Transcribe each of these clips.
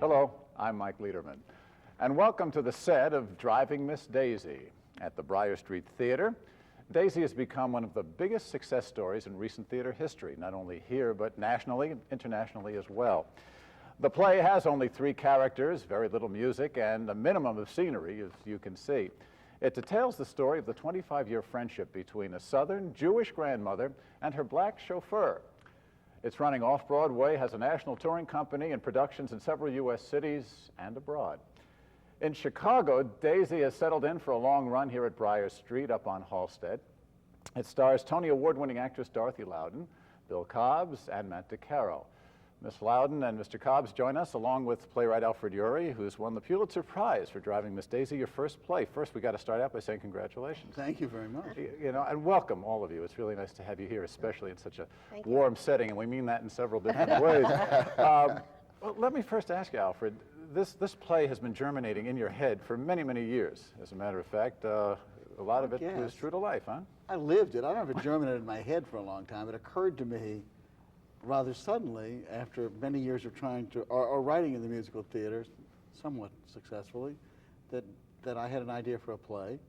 Hello, I'm Mike Leiderman, and welcome to the set of Driving Miss Daisy at the Briar Street Theater. Daisy has become one of the biggest success stories in recent theater history, not only here, but nationally and internationally as well. The play has only 3 characters, very little music, and a minimum of scenery, as you can see. It details the story of the 25-year friendship between a Southern Jewish grandmother and her black chauffeur. It's running off-Broadway, has a national touring company and productions in several U.S. cities and abroad. In Chicago, Daisy has settled in for a long run here at Briar Street up on Halsted. It stars Tony Award-winning actress Dorothy Loudon, Bill Cobbs, and Matt DeCaro. Miss Loudon and Mr. Cobbs join us, along with playwright Alfred Uhry, who's won the Pulitzer Prize for Driving Miss Daisy, your first play. First, we got to start out by saying congratulations. Thank you very much. You know, and welcome, all of you. It's really nice to have you here, especially in such a warm setting, and we mean that in several different ways. Well, let me first ask you, Alfred, this play has been germinating in your head for many, many years. As a matter of fact, a lot of it was true to life, huh? I lived it. I don't know if it germinated in my head for a long time. It occurred to me rather suddenly, after many years of trying to, or writing in the musical theater, somewhat successfully, that I had an idea for a play,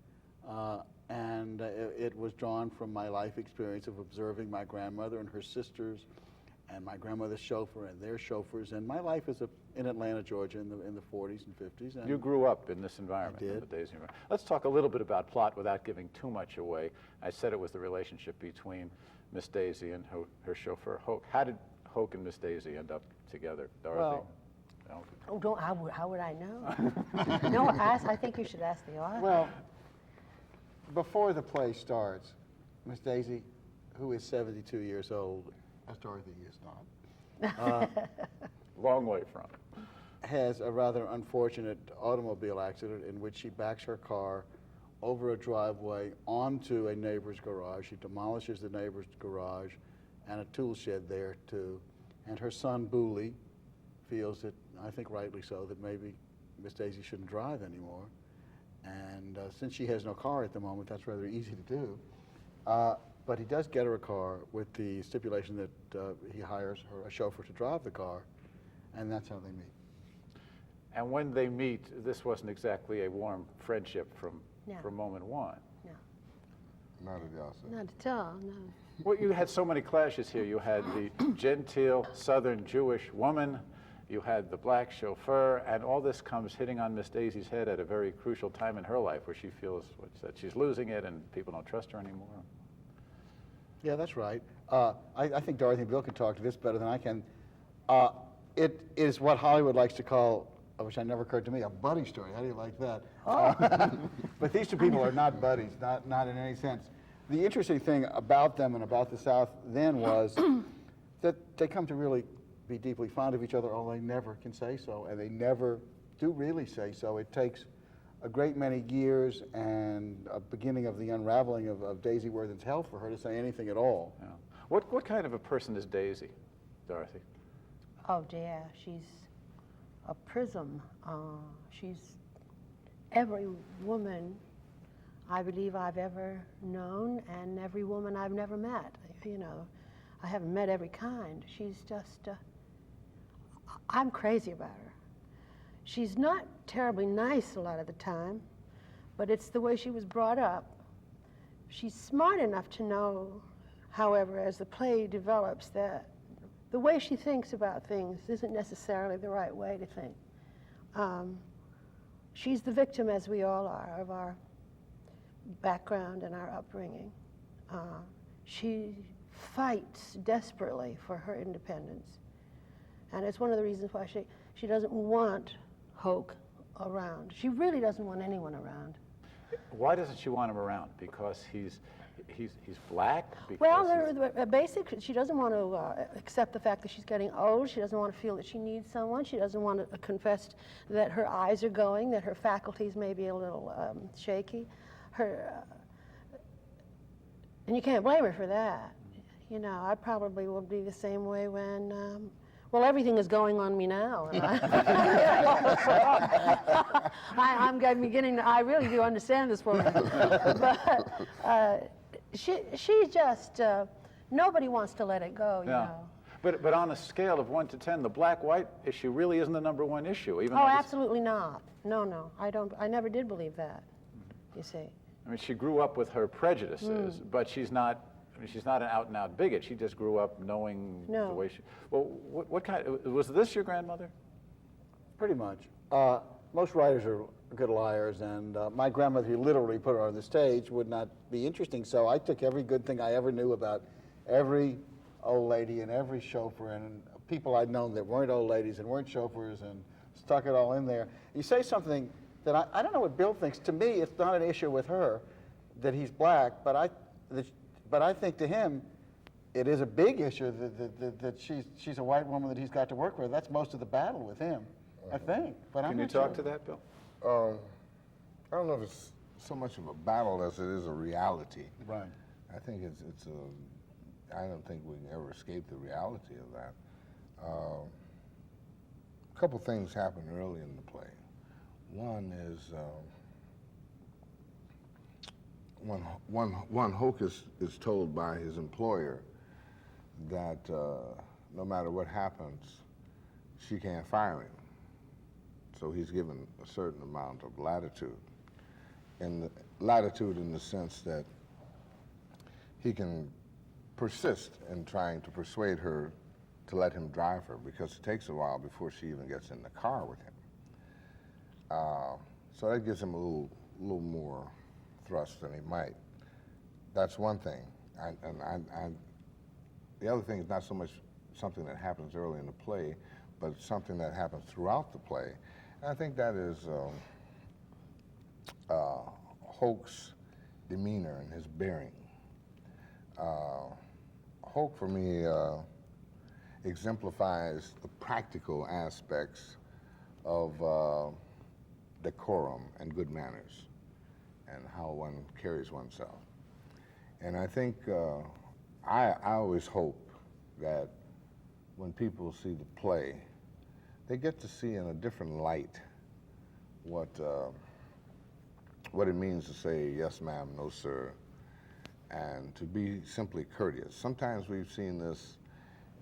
and it was drawn from my life experience of observing my grandmother and her sisters, and my grandmother's chauffeur and their chauffeurs, and my life is in Atlanta, Georgia, in the 40s and 50s. And you grew up in this environment. I did. In the Daisy environment. Let's talk a little bit about plot without giving too much away. I said it was the relationship between Miss Daisy and her chauffeur, Hoke. How did Hoke and Miss Daisy end up together, Dorothy? Well, how would I know? No, I think you should ask the author. Well, before the play starts, Miss Daisy, who is 72 years old, as Dorothy is not, long way from, has a rather unfortunate automobile accident in which she backs her car over a driveway onto a neighbor's garage. She demolishes the neighbor's garage and a tool shed there too. And her son, Booley, feels that, I think rightly so, that maybe Miss Daisy shouldn't drive anymore. And since she has no car at the moment, that's rather easy to do. But he does get her a car with the stipulation that he hires her a chauffeur to drive the car, and that's how they meet. And when they meet, this wasn't exactly a warm friendship from moment one. No. Not at all, sir. Not at all, no. Well, you had so many clashes here. You had the genteel Southern Jewish woman, you had the black chauffeur, and all this comes hitting on Miss Daisy's head at a very crucial time in her life where she feels that she's losing it and people don't trust her anymore. Yeah, that's right. I think Dorothy and Bill can talk to this better than I can. It is what Hollywood likes to call, which never occurred to me, a buddy story. How do you like that? Oh. But these two people are not buddies, not in any sense. The interesting thing about them and about the South then was that they come to really be deeply fond of each other, although they never can say so, and they never do really say so. It takes a great many years and a beginning of the unraveling of Daisy Worthen's health for her to say anything at all. Yeah. What kind of a person is Daisy, Dorothy? Oh dear, she's a prism. She's every woman I believe I've ever known and every woman I've never met. You know, I haven't met every kind. She's just, I'm crazy about her. She's not terribly nice a lot of the time, but it's the way she was brought up. She's smart enough to know, however, as the play develops, that the way she thinks about things isn't necessarily the right way to think. She's the victim, as we all are, of our background and our upbringing. She fights desperately for her independence. And it's one of the reasons why she doesn't want Hoke around. She really doesn't want anyone around. Why doesn't she want him around? Because he's black? Because Well, basically, she doesn't want to accept the fact that she's getting old. She doesn't want to feel that she needs someone. She doesn't want to confess that her eyes are going, that her faculties may be a little shaky. And you can't blame her for that. You know, I probably will be the same way when, well, everything is going on me now. And I'm beginning to, I really do understand this woman. But she just, nobody wants to let it go, you know. But on a scale of 1 to 10, the black-white issue really isn't the #1 issue. Even Oh, absolutely not. No, I never did believe that, you see. I mean, she grew up with her prejudices, but she's not an out-and-out bigot. She just grew up knowing the way she... Well, what kind... Was this your grandmother? Pretty much. Most writers are good liars, and my grandmother, who literally put her on the stage, would not be interesting, so I took every good thing I ever knew about every old lady and every chauffeur and people I'd known that weren't old ladies and weren't chauffeurs and stuck it all in there. You say something that I don't know what Bill thinks. To me, it's not an issue with her that he's black, but I think to him, it is a big issue that she's a white woman that he's got to work with. That's most of the battle with him, I think. But Can you talk to that, Bill? I don't know if it's so much of a battle as it is a reality. Right. I think it's a, I don't think we can ever escape the reality of that. A couple things happened early in the play. One is when Hoke is told by his employer that no matter what happens, she can't fire him. So he's given a certain amount of latitude. And latitude in the sense that he can persist in trying to persuade her to let him drive her, because it takes a while before she even gets in the car with him. So that gives him a little more thrust than he might. That's one thing. The other thing is not so much something that happens early in the play, but something that happens throughout the play. And I think that is Hoke's demeanor and his bearing. Hoke, for me, exemplifies the practical aspects of decorum and good manners and how one carries oneself. And I think I always hope that when people see the play, they get to see in a different light what it means to say yes ma'am, no sir, and to be simply courteous. Sometimes we've seen this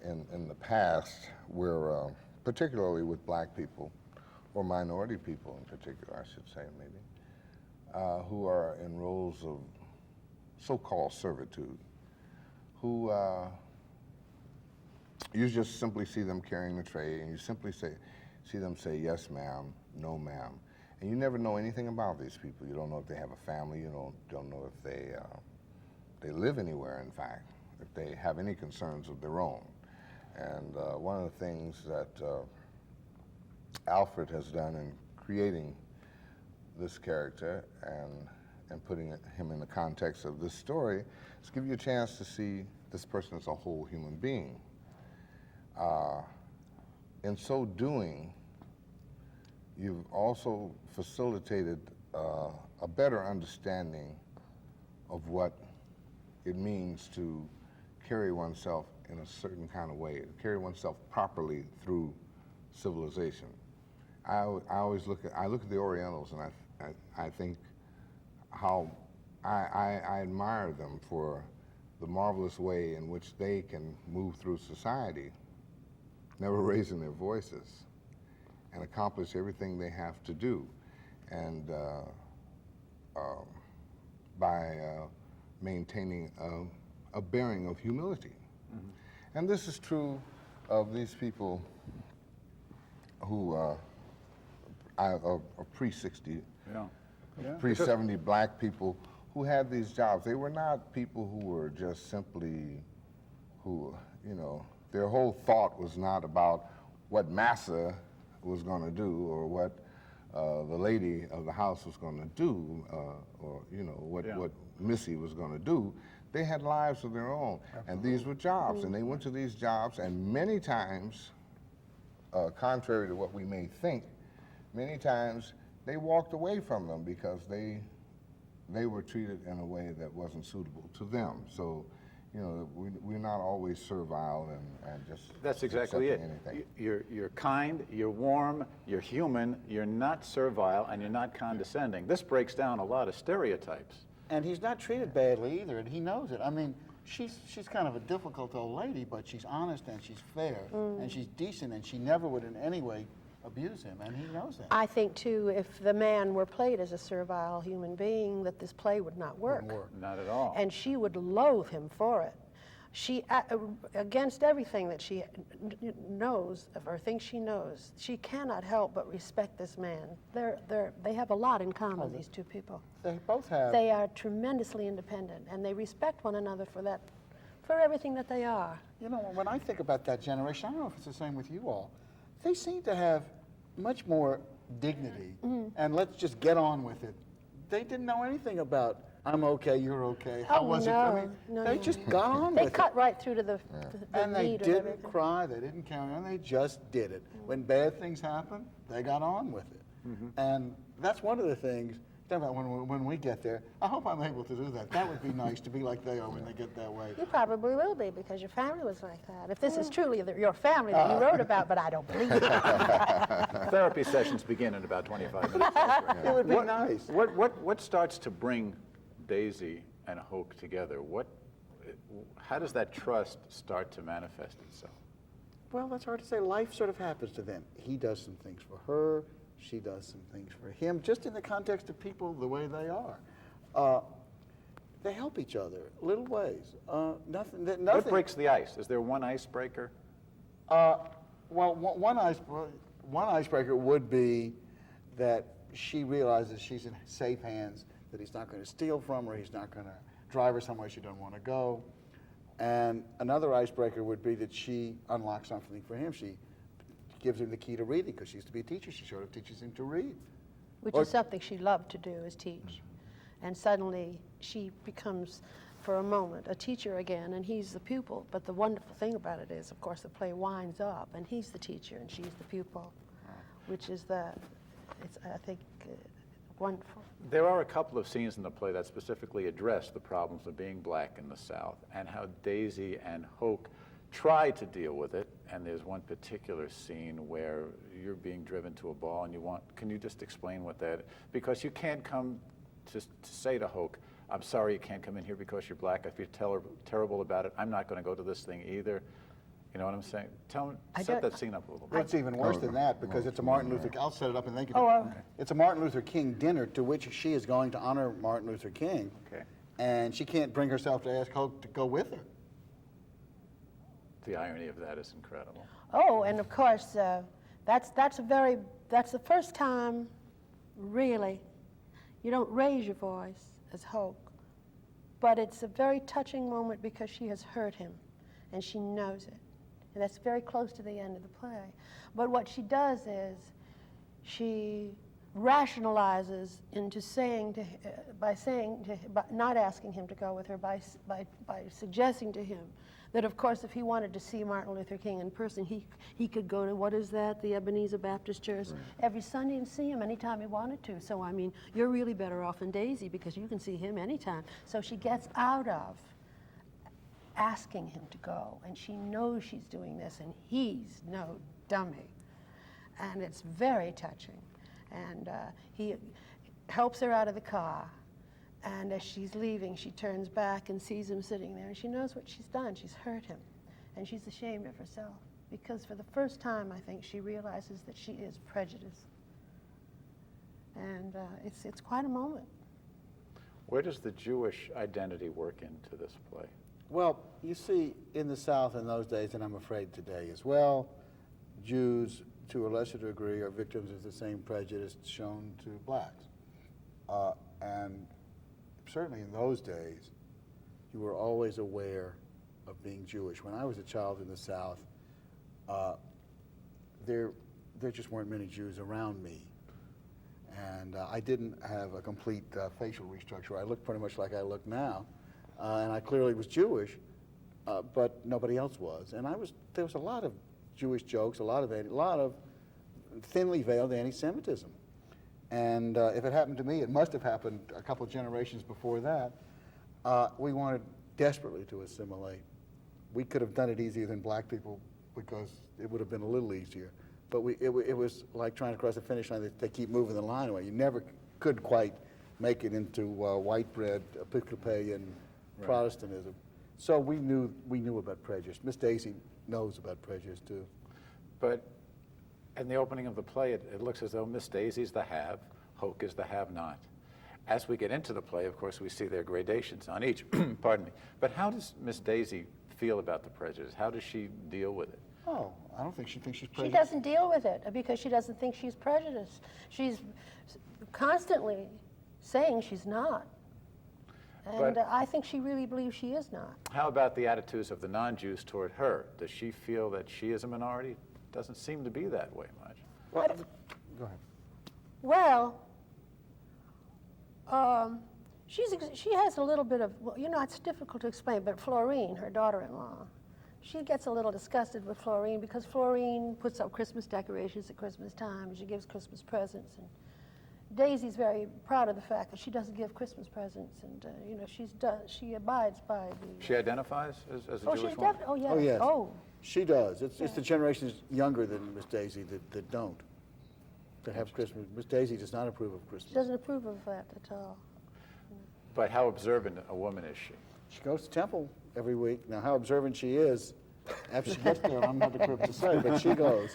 in the past where, particularly with black people, or minority people in particular, I should say maybe, who are in roles of so-called servitude, who you just simply see them carrying the tray, and you simply see them say yes ma'am, no ma'am, and you never know anything about these people. You don't know if they have a family. You don't know if they live anywhere. In fact, if they have any concerns of their own. And one of the things that Alfred has done in creating this character and putting him in the context of this story is give you a chance to see this person as a whole human being. In so doing, you've also facilitated a better understanding of what it means to carry oneself in a certain kind of way, carry oneself properly through civilization. I always look at the Orientals, and I think how I admire them for the marvelous way in which they can move through society, never raising their voices, and accomplish everything they have to do, and by maintaining a bearing of humility. Mm-hmm. And this is true of these people who are pre-60, pre-70 black people who had these jobs. They were not people who were just simply, their whole thought was not about what massa was going to do or what the lady of the house was going to do, or what Missy was going to do. They had lives of their own, and these were jobs, and they went to these jobs, and many times, contrary to what we may think, many times they walked away from them because they were treated in a way that wasn't suitable to them. So, we're not always servile and just That's exactly it. anything. You're kind, you're warm, you're human, you're not servile, and you're not condescending. This breaks down a lot of stereotypes. And he's not treated badly either, and he knows it. I mean, she's kind of a difficult old lady, but she's honest and she's fair and she's decent, and she never would in any way abuse him, and he knows that. I think, too, if the man were played as a servile human being, that this play would not work. Not at all. And she would loathe him for it. She, against everything that she knows, or thinks she knows, she cannot help but respect this man. They have a lot in common, these two people. They both have. They are tremendously independent, and they respect one another for everything that they are. You know, when I think about that generation, I don't know if it's the same with you all, they seem to have much more dignity, and let's just get on with it. They didn't know anything about, I'm okay, you're okay, how was it? I mean, they just got on with it. They cut right through to the And they meat of didn't everything. cry, they didn't carry on, they just did it. When bad things happened, they got on with it. And that's one of the things, when we get there, I hope I'm able to do that. That would be nice to be like they are when they get that way. You probably will be, because your family was like that. If this is truly your family that you wrote about, but I don't believe it. Therapy sessions begin in about 25 minutes. It would be nice. What starts to bring Daisy and Hoke together? How does that trust start to manifest itself? Well, that's hard to say. Life sort of happens to them. He does some things for her. She does some things for him, just in the context of people the way they are. They help each other, little ways. Nothing. What breaks the ice? Is there one icebreaker? Well, one icebreaker would be that she realizes she's in safe hands, that he's not going to steal from her, he's not going to drive her somewhere she doesn't want to go. And another icebreaker would be that she unlocks something for him. She gives him the key to reading, because she used to be a teacher. She sort of teaches him to read. Which is something she loved to do, is teach. And suddenly she becomes, for a moment, a teacher again, and he's the pupil. But the wonderful thing about it is, of course, the play winds up, and he's the teacher and she's the pupil, which is I think, wonderful. There are a couple of scenes in the play that specifically address the problems of being black in the South and how Daisy and Hoke try to deal with it. And there's one particular scene where you're being driven to a ball and can you just explain what that, because you can't come to say to Hoke, I'm sorry you can't come in here because you're black, I feel terrible about it, I'm not going to go to this thing either. You know what I'm saying? Set that scene up a little bit. Well, it's even worse than that, because it's a Martin Luther, I'll set it up and thank you. It's a Martin Luther King dinner to which she is going to honor Martin Luther King. Okay. And she can't bring herself to ask Hoke to go with her. The irony of that is incredible. Oh, and of course, that's the first time, really, you don't raise your voice as Hoke, but it's a very touching moment because she has hurt him, and she knows it. And that's very close to the end of the play. But what she does is she rationalizes into by not asking him to go with her, by suggesting to him that, of course, if he wanted to see Martin Luther King in person, he could go to, what is that, the Ebenezer Baptist Church, every Sunday and see him anytime he wanted to. So, I mean, you're really better off than Daisy, because you can see him anytime. So she gets out of asking him to go, and she knows she's doing this, and he's no dummy. And it's very touching. And he helps her out of the car. And as she's leaving, she turns back and sees him sitting there, and she knows what she's done. She's hurt him, and she's ashamed of herself, because for the first time, I think, she realizes that she is prejudiced. And it's quite a moment. Where does the Jewish identity work into this play? Well, you see, in the South in those days, and I'm afraid today as well, Jews, to a lesser degree, are victims of the same prejudice shown to blacks. And certainly in those days, you were always aware of being Jewish. When I was a child in the South, there just weren't many Jews around me. And I didn't have a complete facial restructure. I looked pretty much like I look now. And I clearly was Jewish, but nobody else was. And there was a lot of Jewish jokes, a lot of thinly veiled anti-Semitism. And if it happened to me, it must have happened a couple of generations before that. We wanted desperately to assimilate. We could have done it easier than black people because it would have been a little easier. But it was like trying to cross the finish line. They keep moving the line away. You never could quite make it into white bread, Episcopalian Protestantism. So we knew about prejudice. Miss Daisy knows about prejudice too. But in the opening of the play, it looks as though Miss Daisy's the have, Hoke is the have-not. As we get into the play, of course, we see their gradations on each. Pardon me. But how does Miss Daisy feel about the prejudice? How does she deal with it? Oh, I don't think she thinks she's She prejudiced. doesn't deal with it because she doesn't think she's prejudiced. She's constantly saying she's not. And But- I think she really believes she is not. How about the attitudes of the non-Jews toward her? Does she feel that she is a minority? Doesn't seem to be that way much. Well, go ahead. Well, she has a little bit of, well, you know, it's difficult to explain, but Florine, her daughter-in-law, she gets a little disgusted with Florine because Florine puts up Christmas decorations at Christmas time, and she gives Christmas presents. And Daisy's very proud of the fact that she doesn't give Christmas presents, and you know, she abides by the. She identifies as a Oh, Jewish she's woman? definitely. Oh, yes. Oh, yes. Oh, She does. It's the generations younger than Miss Daisy that don't, that have Christmas. Miss Daisy does not approve of she Christmas. doesn't approve of that at all. But how observant a woman is she? She goes to temple every week. Now, how observant she is, after she gets there, I'm not equipped to say, but she goes.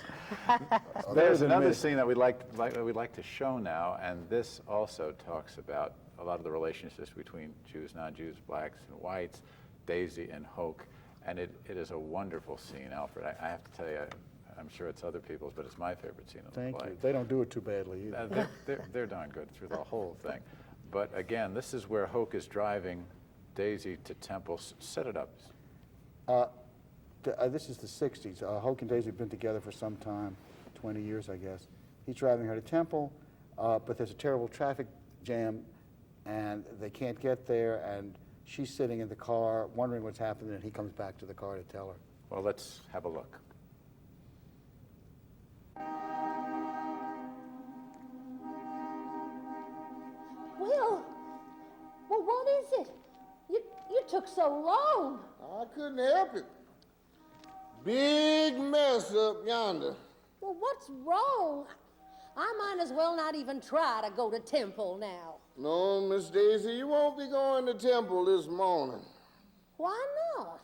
There's than another me. scene that we'd like to show now, and this also talks about a lot of the relationships between Jews, non-Jews, blacks, and whites, Daisy and Hoke, and it is a wonderful scene, Alfred. I have to tell you, I'm sure it's other people's, but it's my favorite scene of the Thank play. you. They don't do it too badly either. They're darn good through the whole thing. But again, this is where Hoke is driving Daisy to temple. Set it up. This is the 60s. Hoke and Daisy have been together for some time, 20 years, I guess. He's driving her to temple, but there's a terrible traffic jam, and they can't get there, and she's sitting in the car wondering what's happening, and he comes back to the car to tell her. Well, let's have a look. Well, what is it? You took so long. I couldn't help it. Big mess up yonder. Well, what's wrong? I might as well not even try to go to temple now. No, Miss Daisy, you won't be going to temple this morning. Why not?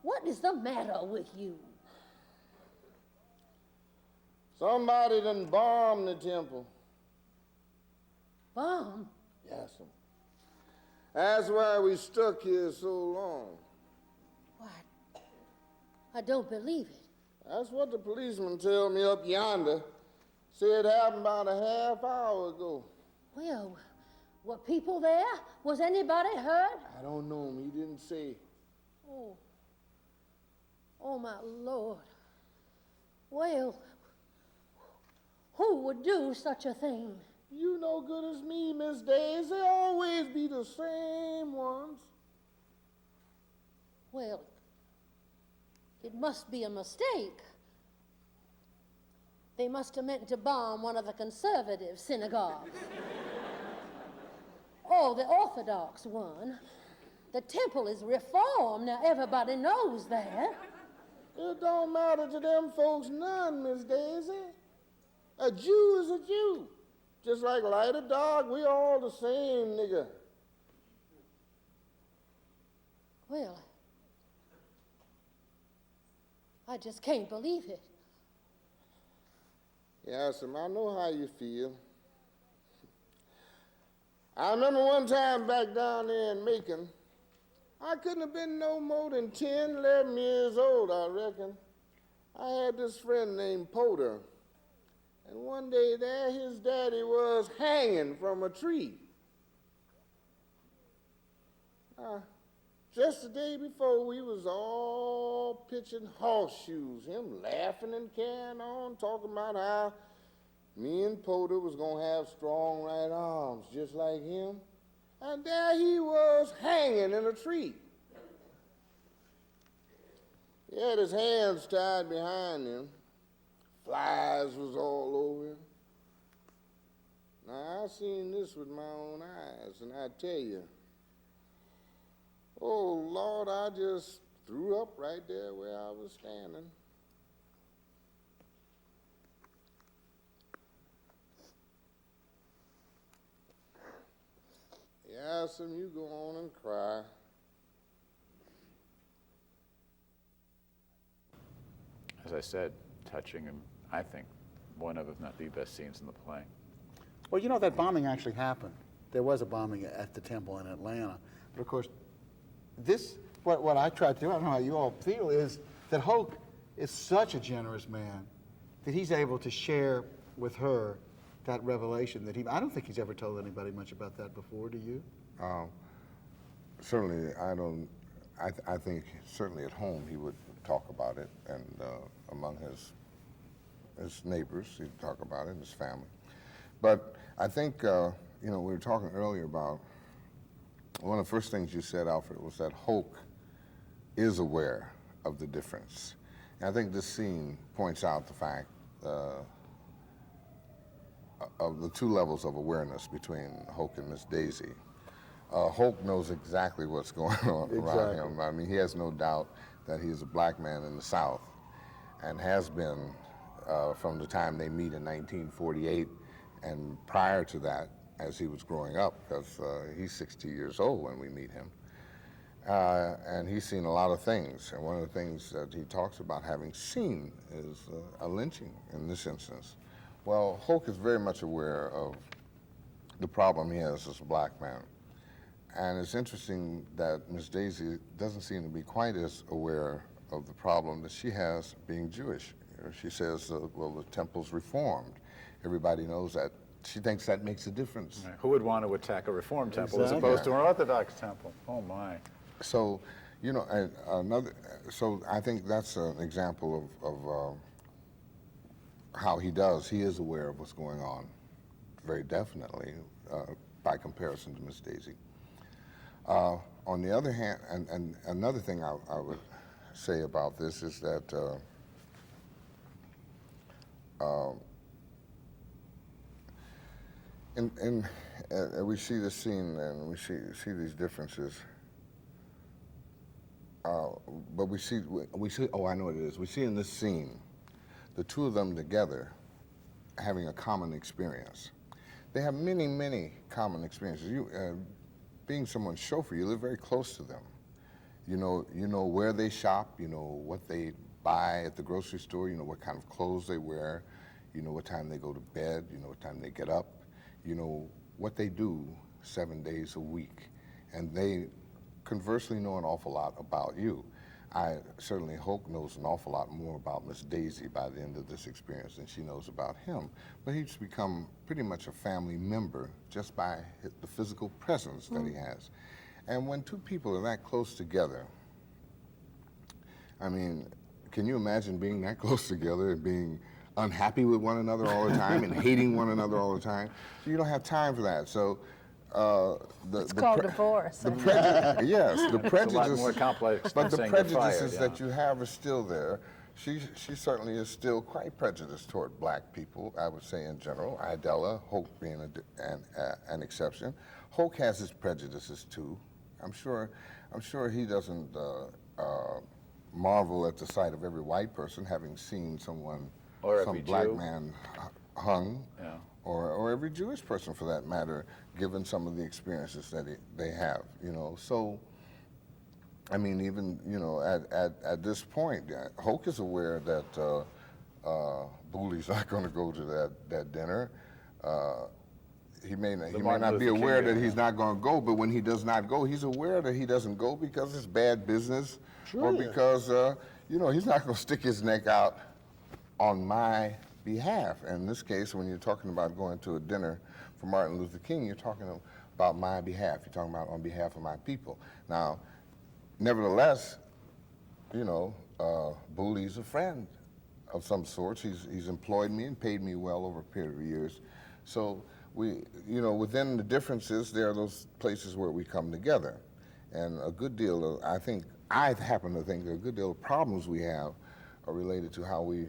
What is the matter with you? Somebody done bombed the temple. Bomb? Yes, sir. That's why we stuck here so long. What? I don't believe it. That's what the policeman tell me up yonder. Said it happened about a half hour ago. Well, were people there? Was anybody hurt? I don't know. He didn't say. Oh. Oh, my Lord. Well, who would do such a thing? You no good as me, Miss Daisy. They always be the same ones. Well, it must be a mistake. They must have meant to bomb one of the conservative synagogues. Or the Orthodox one. The temple is reformed. Now, everybody knows that. It don't matter to them folks none, Miss Daisy. A Jew is a Jew. Just like light or dark, we all the same, nigga. Well, I just can't believe it. Yes, I know how you feel. I remember one time back down there in Macon, I couldn't have been no more than 10, 11 years old, I reckon. I had this friend named Porter. And one day there, his daddy was hanging from a tree. Just the day before, we was all pitching horseshoes, him laughing and carrying on, talking about how me and Porter was gonna have strong right arms just like him. And there he was hanging in a tree. He had his hands tied behind him. Flies was all over him. Now, I seen this with my own eyes, and I tell you, oh, Lord, I just threw up right there where I was standing. Yeah, some you go on and cry. As I said, touching and I think one of, if not the best scenes in the play. Well, you know, that bombing actually happened. There was a bombing at the temple in Atlanta. But of course, what I tried to do, I don't know how you all feel, is that Hoke is such a generous man that he's able to share with her that revelation that I don't think he's ever told anybody much about that before, do you? Certainly, I think certainly at home he would talk about it, and among his neighbors, he'd talk about it, and his family. But I think, we were talking earlier about, one of the first things you said, Alfred, was that Hoke is aware of the difference. And I think this scene points out the fact of the two levels of awareness between Hoke and Miss Daisy. Hoke knows exactly what's going on around him. I mean, he has no doubt that he is a black man in the South and has been from the time they meet in 1948 and prior to that as he was growing up, because he's 60 years old when we meet him. And he's seen a lot of things, and one of the things that he talks about having seen is a lynching in this instance. Well, Hoke is very much aware of the problem he has as a black man. And it's interesting that Miss Daisy doesn't seem to be quite as aware of the problem that she has being Jewish. She says, well, the temple's reformed. Everybody knows that. She thinks that makes a difference. Right. Who would want to attack a Reformed temple as opposed to an Orthodox temple? Oh, my. So, so I think that's an example of how he is aware of what's going on, very definitely, by comparison to Miss Daisy. On the other hand, and another thing I would say about this is that we see this scene and we see these differences, but we see, oh, I know what it is. We see in this scene the two of them together having a common experience. They have many, many common experiences. Being someone's chauffeur, you live very close to them. You know where they shop, you know what they buy at the grocery store, you know what kind of clothes they wear, you know what time they go to bed, you know what time they get up, you know what they do 7 days a week. And they conversely know an awful lot about you. I certainly Hoke knows an awful lot more about Miss Daisy by the end of this experience than she knows about him. But he's become pretty much a family member just by the physical presence that he has. And when two people are that close together, I mean, can you imagine being that close together and being unhappy with one another all the time and hating one another all the time? So you don't have time for that. So It's called divorce. The prejudice, yes, the prejudice. It's a lot more complex But the than saying you're prejudices fired, that you have are still there. She certainly is still quite prejudiced toward black people, I would say in general. Idella, Hoke being an exception. Hoke has his prejudices too. I'm sure he doesn't marvel at the sight of every white person having seen some black Jew. man hung. Yeah. Or every Jewish person for that matter, given some of the experiences that they have, you know. So, I mean, even, you know, at this point, Hoke is aware that Booley's not going to go to that dinner. He may not be aware that he's not going to go, but when he does not go, he's aware that he doesn't go because it's bad business, or because, you know, he's not going to stick his neck out on my behalf. In this case, when you're talking about going to a dinner for Martin Luther King, you're talking about my behalf. You're talking about on behalf of my people. Now, nevertheless, you know, Booley's a friend of some sorts. He's employed me and paid me well over a period of years. So we, you know, within the differences, there are those places where we come together. And a good deal of, I happen to think that a good deal of problems we have are related to how we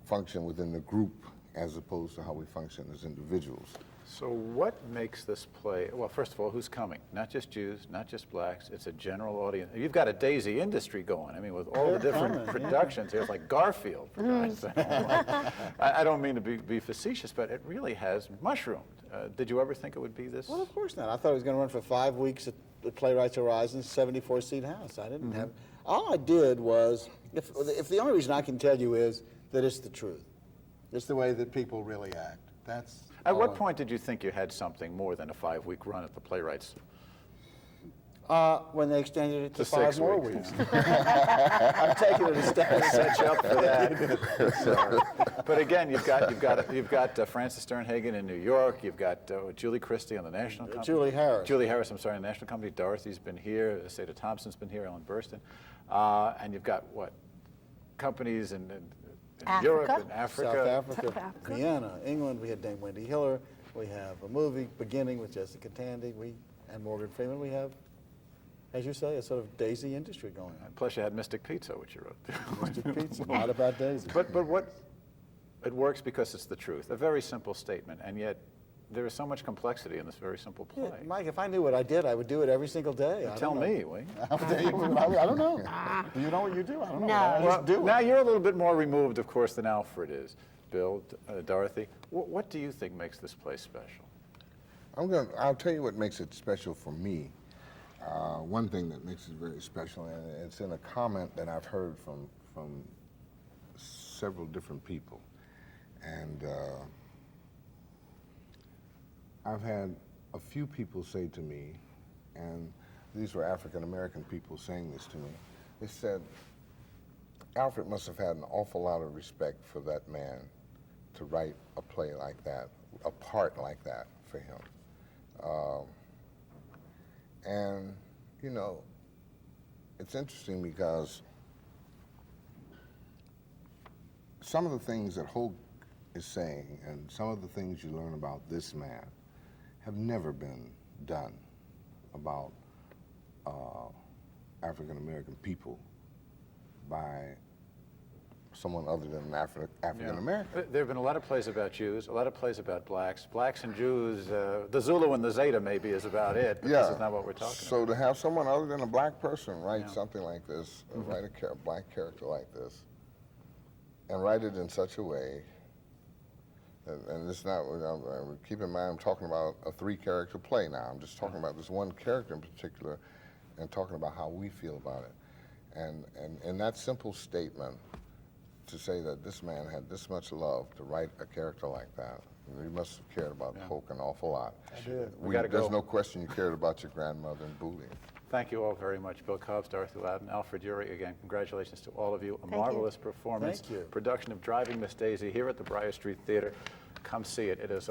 function within the group as opposed to how we function as individuals. So what makes this play, well, first of all, who's coming? Not just Jews, not just blacks, it's a general audience. You've got a Daisy industry going. I mean, with all the different productions here, it's like Garfield, for God's sake. I don't mean to be facetious, but it really has mushroomed. Did you ever think it would be this? Well, of course not. I thought it was going to run for 5 weeks at the Playwrights Horizon 74-seat house. I didn't have, all I did was, if the only reason I can tell you is that it's the truth. It's the way that people really act. That's At what point did you think you had something more than a 5-week run at the Playwrights? When they extended it to To 5 6 more weeks. weeks. I'm taking it a step. Set you up for that. So, but again, you've got Frances Sternhagen in New York. You've got Julie Christie on the National Company. Julie Harris. Julie Harris, I'm sorry, on the National Company. Dorothy's been here. Seda Thompson's been here. Ellen Burstyn. And you've got what? Companies in Europe and Africa. South Africa, Vienna, England. We had Dame Wendy Hiller. We have a movie, Beginning, with Jessica Tandy. And Morgan Freeman. We have, as you say, a sort of Daisy industry going on. Plus you had Mystic Pizza, which you wrote. Mystic Pizza, not about Daisy. But what, it works because it's the truth. A very simple statement, and yet there is so much complexity in this very simple play. Yeah, Mike, if I knew what I did, I would do it every single day. Tell me, will you? I don't know. Do you know what you do? I don't know. No. I just do it. Now you're a little bit more removed, of course, than Alfred is. Bill, Dorothy, what do you think makes this play special? I'll tell you what makes it special for me. One thing that makes it very special, and it's in a comment that I've heard from several different people. And I've had a few people say to me, and these were African American people saying this to me, they said, Alfred must have had an awful lot of respect for that man to write a play like that, a part like that for him. And, you know, it's interesting because some of the things that Hoke is saying and some of the things you learn about this man have never been done about African American people by someone other than African American. There have been a lot of plays about Jews, a lot of plays about blacks and Jews. The Zulu and the Zeta maybe is about it, but this is not what we're talking about. So to have someone other than a black person write something like this, write a black character like this, and write it in such a way, and it's not, keep in mind I'm talking about a 3-character play now. I'm just talking about this one character in particular and talking about how we feel about it. And that simple statement, to say that this man had this much love to write a character like that. He must have cared about Hoke an awful lot. I did. There's no question you cared about your grandmother and Booley. Thank you all very much. Bill Cobbs, Dorothy Loudon, Alfred Uhry, again, congratulations to all of you. A marvelous performance. Thank you. Production of Driving Miss Daisy here at the Briar Street Theater. Come see it. It is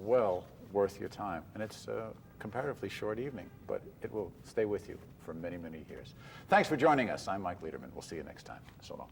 well worth your time. And it's a comparatively short evening, but it will stay with you for many, many years. Thanks for joining us. I'm Mike Leiderman. We'll see you next time. So long.